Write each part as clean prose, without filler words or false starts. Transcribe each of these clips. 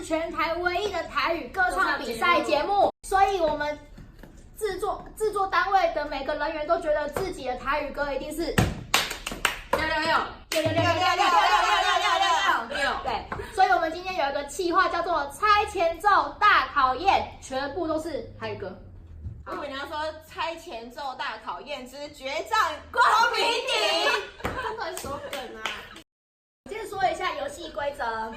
全台唯一的台语歌唱比赛节目，所以我们制作单位的每个人员都觉得自己的台语歌一定是666，对，所以我们今天有一个企划叫做猜前奏大考验，全部都是台语歌。我以为你要说猜前奏大考验之决战光明顶，真的手梗啊！先说一下游戏规则，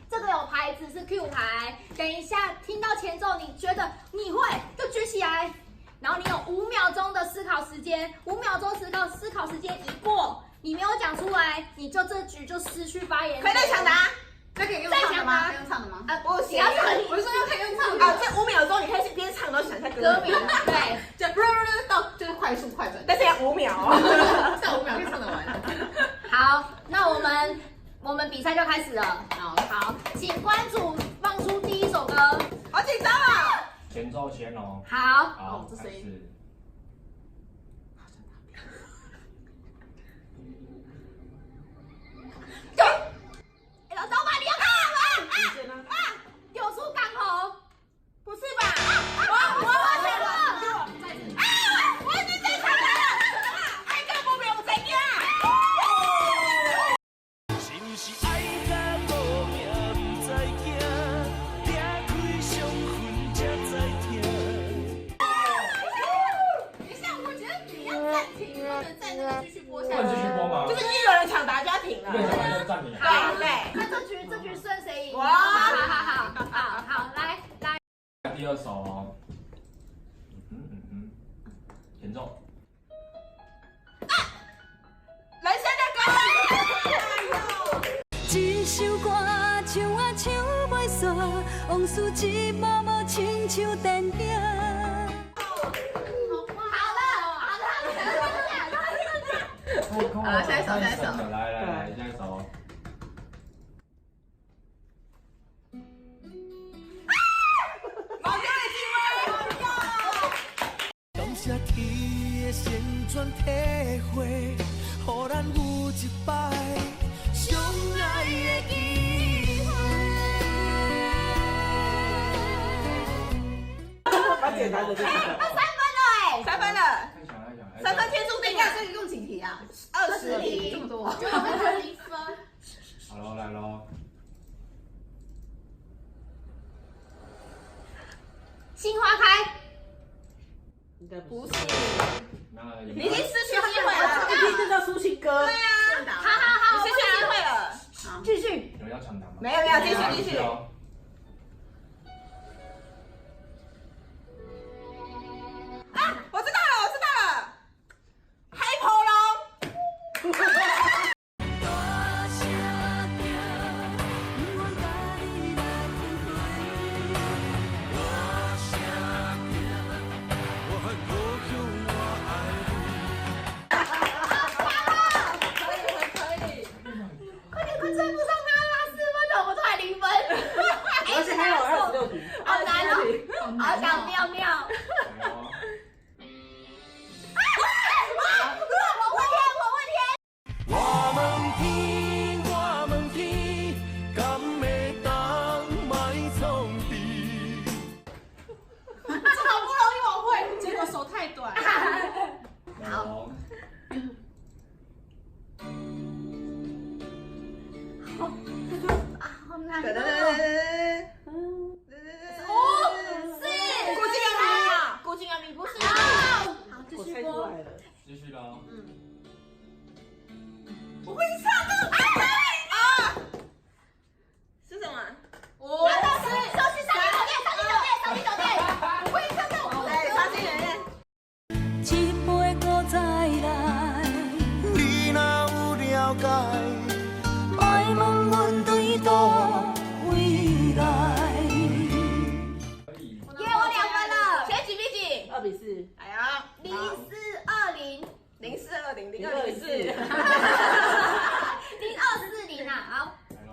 这个有牌子是 Q 牌，等一下听到前奏，你觉得你会就举起来，然后你有5秒钟的思考时间，5秒钟思考时间一过，你没有讲出来，你就这局就失去发言。可以再抢答。这可以用唱的吗？可以用唱的吗？不行，我是说可以用唱的。这5秒钟你可以是边唱都想一下歌名，对，就到就是快速快转，但是要5秒这5秒可以唱得完。好，那我们比赛就开始了。好，请关主放出第一首歌。好紧张啊！前奏先哦。好，这声音。老板你要干嘛？有出港口？不是吧？我选了。我已经在唱了。爱歌无名有才惊。是不是爱歌无名不知惊？打开伤痕才知听。等一下，我觉得你要暂停，不能再那个继续播下去。不能继续播吗？就是一有人抢答就要停了。一个人抢答就暂停。对。那这局算谁赢？我。好，来。第2首哦。前奏。人生的歌。一首歌唱啊唱袂煞，往事一幕幕亲像电影。好，下一首。来，下一首。感谢天的旋转体会，予咱有一摆相爱的机会。蛮简单的，这个。3分了。3分天注定啊！这个用几题啊20题，这么多，就0分。好喽，来喽。杏花开。应该不是。你已经失去机会了。一听就叫抒情歌。对啊。好，你失去机会了。继续。有人要抢答吗？没有，继续。我知道了，黑婆龙。快追不上他啦！4分了，我都还0分。而且还有26题。好难哦，好想尿尿。我问天，敢会当卖创治？这好不容易我会，结果手太短。好。好难对。顾敬阳，你不是。好，继我续播。猜出来了。继续喽。我会唱这个。是什么？难道是上帝酒店？我会唱这种歌。对，伤心人。一杯搁再来，你若有了解，莫问阮对倒位来。给我2分了。现在几比几2比4。哎呀0420。 0420 0204。 0240啊，好。来喽。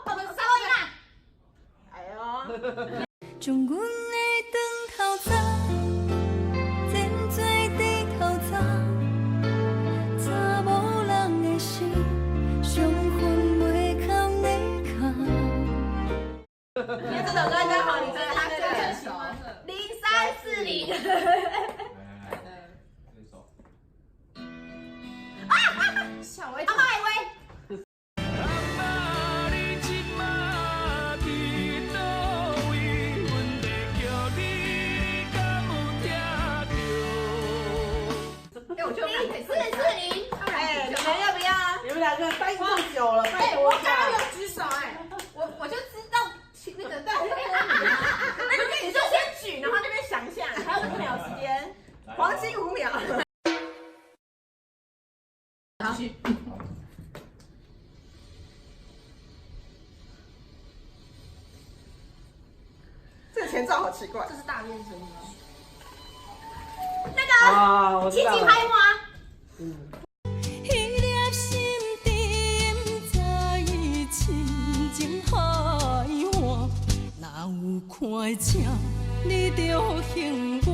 我们3分啦。哎呦。将阮的长头发剪做地头草，查某人的心，伤痕袂个答应这么久了，拜哎，托一下我刚刚有。举手哎，我就知道那个在那你就先举，然后那边想象，还有5秒时间，黄金5秒。继续。这个前奏好奇怪这。是大便声吗？啊，我知轻道了。轻拍花。嗯。迄粒心沉，早已深情海换，哪有看会清，你着恨我。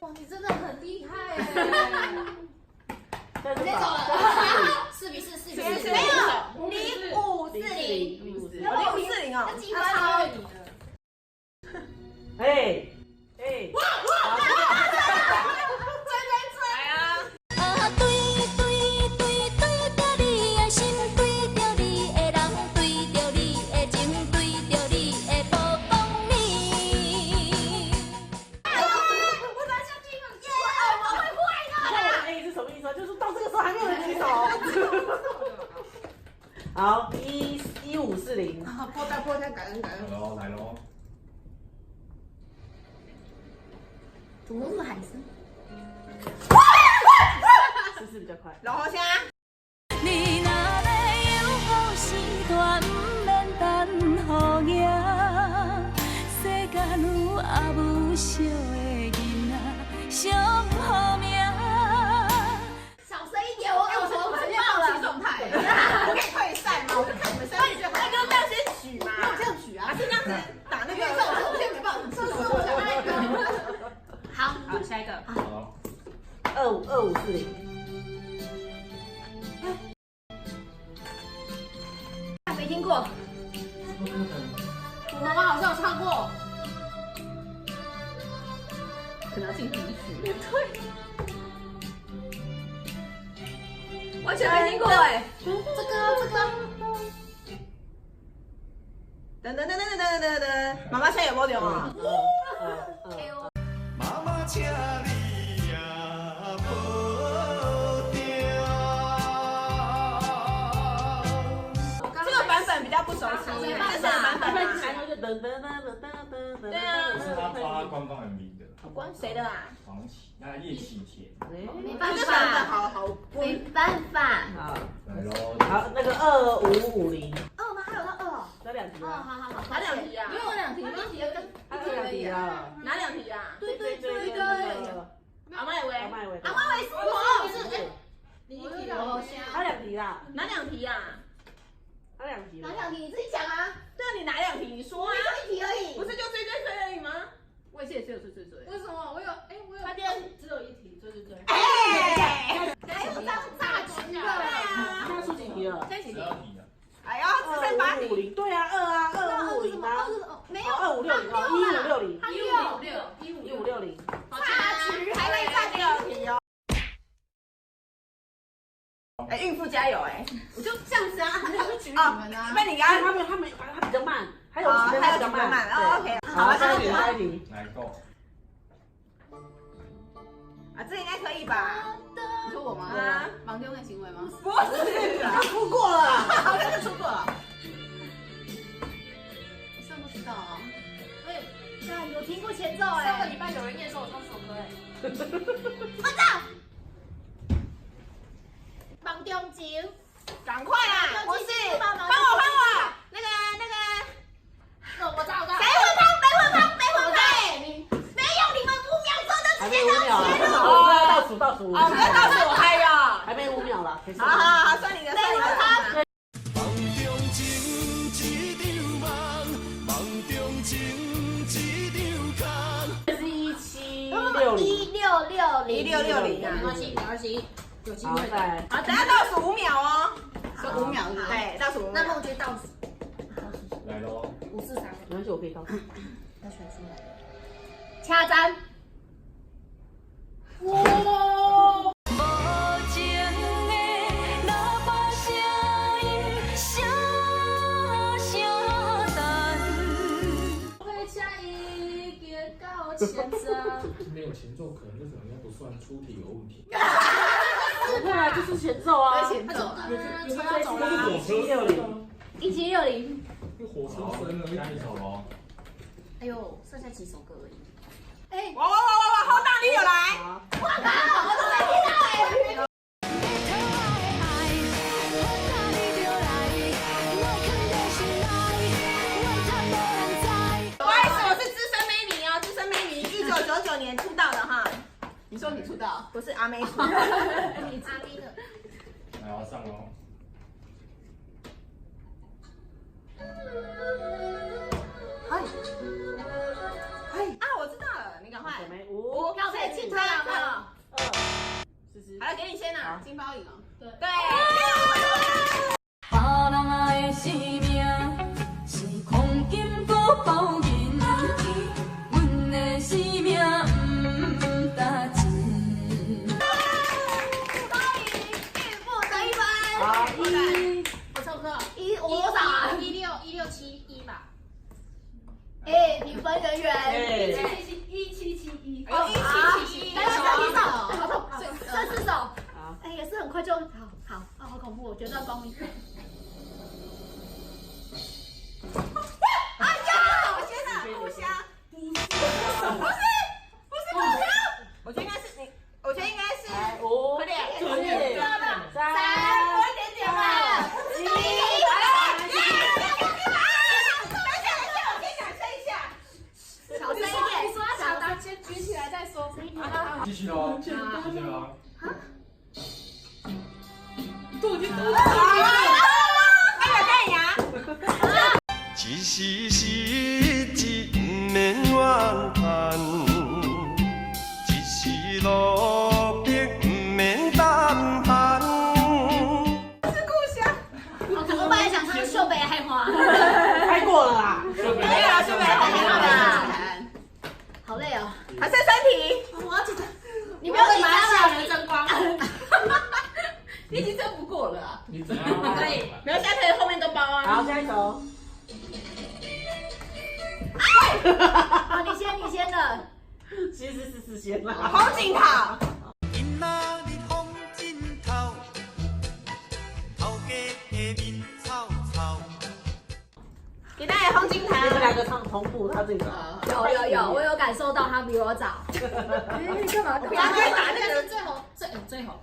哇，你真的很厉害哎！我直接走了，4比4，4比4，没有0540，0540哦，他超越你的。哎哎，啊，对对对对着你的心，对着你的人，对着你的情，对着你的无讲理。我把相机放我会坏的。哎是什么意思啊？就是到这个时候还没有人举手。好，1540。破蛋，感恩。来喽，来喽。怎么那么喊声？是比较快。老侯虾，你若要有好时段，不免等好夜。世间有阿母惜的囡仔，上好命。小声一点，我耳朵快爆了。状态，我可以退赛吗？我就看你们3个，那就这样先举嘛，这样举啊，还是这样子打那个？我现在没办法，这是我想要一个。好，好，下一个。好。 2540。没听过。我妈妈好像有唱过，可能要进评曲。对，完全没听过哎。这个。噔，妈妈现在有没有啊？妈妈请你也保重。这个版本比较不熟悉，这是版本一般啊。来说就噔噔噔噔噔噔噔。对啊这是他发官方 MV 的。关谁的啊？黄启，那叶启田。没这个版本好。没办法。好，来喽。好，那个2550。哦，那还有到2哦。这2题哦，啊。好。哪2题啊？因为我2题，1题跟还有2题啊。哪2题啊？对。阿麦维，麦伟。阿妈维是我，是哎，你一题了。他2题啦。哪2题啊？他2题。哪2题？你自己讲啊。对啊，你哪2题？你说啊。就1题而已。不是就追而已吗？我以前也是有追。为什么？我有他第2题只有1题，追。哎，还有这样炸局的。现在出几题了？现在几题？ 12题了。哎呀，只剩8题。 2550。对啊，2啊，2550啊。没有2560哦，1560。 1560。炸局还没炸第2题哦。哎，孕妇加油哎！我就这样子啊，他就举你们啊。被你刚刚他比较慢，还有还有比较慢。哦 OK。好，下一题。来 go。啊，这应该可以吧？你说我吗？啊，盲丢的行为吗？不是，他出过了。好像是出过了。我真不知道啊。对，有听过前奏哎。上个礼拜有人验收我唱这首歌哎。我知道。盲中情。赶快啊！不是，帮我，那个，我知道。没混汤，没有你们5秒钟的还没5秒了。倒数。哦，不要告诉我还有。还没5秒了。好，算你的。梦中情一场梦，梦中情一场空。是1760。 1660啊。没关系，有机好，会的。再好，等下倒数5秒哦。是5秒是吧？对，倒数5秒。那梦觉倒数来喽。 5、4、3，没关系，我可以倒数。要选出来。掐簪。无情的喇叭声音，声等。回家已经到现在。没有前奏，可能这可能不算出题有问题。不会啊，就是前奏啊。前奏他走啦1760，火车声而已。那一首喽。哎呦，剩下几首歌而已。哎，哇，好大力有来！好，我靠，我都没听到哎。不好意思，我是资深美女哦，资深美女，1999年出道的哈。你说你出道，不是阿妹出道。你阿咪的。来，要上喽。啊，我知道了，你赶快。准备5、要被进退了吗？ 2、试试。好了，给你先啦，金包赢了。对。对。别人的生命是黄金搁包银，阮的生命不值钱。预付得1分。好，我差不多。我多少啊？16771吧。哎，评分人员1771。哦，1771。来，第一首，好痛，这4首。好，哎，也是很快就好啊，好恐怖！我觉得光明。哎呀，我天哪，故乡，不是，故乡，我觉得应该是你，我觉得应该是来5、快点4、多一点点嘛。 小声一点，你说要抢答，先举起来再说。继续喽，继续喽。一时失志不免怨叹，一时落魄不免胆寒。我本来想唱《秀北海花》，开过了啦。没有啊，是不是很好吧？好累哦。还剩3题，我要紧张，你不要紧张了，争光。你已经争不过了啊。你怎样？可以，没有，现在可以后面都包啊。好，下一首。好，你先的。其实是事先啦。红景桃。今仔日风真透，头家下面草草。给大家红景桃。你们2个唱同步，他自己找。有，我有感受到他比我早。哎，干嘛？不要再打那个。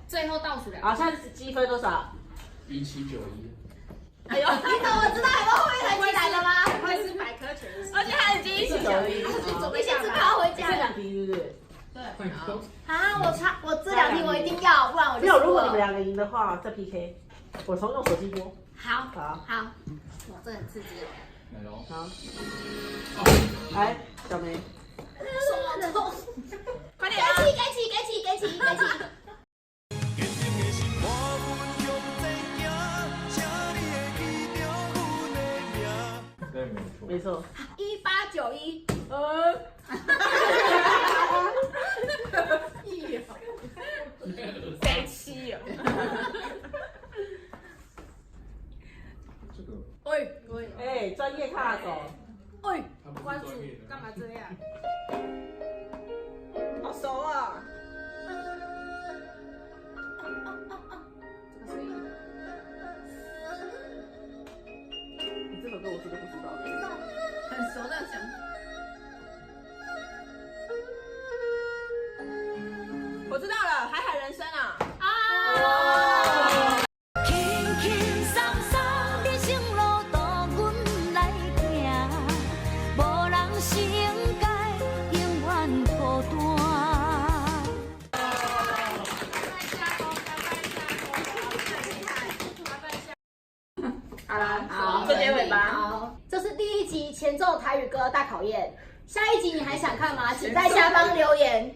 最后倒数2。好，现在积分多少1791。哎呦，你怎么知道有没有后面才进来的吗？会是百科全书，而且他已经一起？91。你先自掏回这家。 2题是不是？我这2题我一定要，不然我就没有，如果你们2个赢的话，再 PK。我重用手机播。好，好，哇，这很刺激哦。来喽。好。来，小梅。手痛，快点啊！给起。坚定的心伴阮向前行，请你会记着阮的名。对，没错。没错。 1891。谁气哦？这个哎，专业卡手。关注干嘛？这样？好熟啊！你这首歌我真的不知道。很熟的想法。我知道了，海海人生啊！轻轻松松人生路途阮来行，无人世界永远孤单。好啦，好，这结尾吧。好，这是第1集前奏台语歌大考验。下一集你还想看吗？请在下方留言。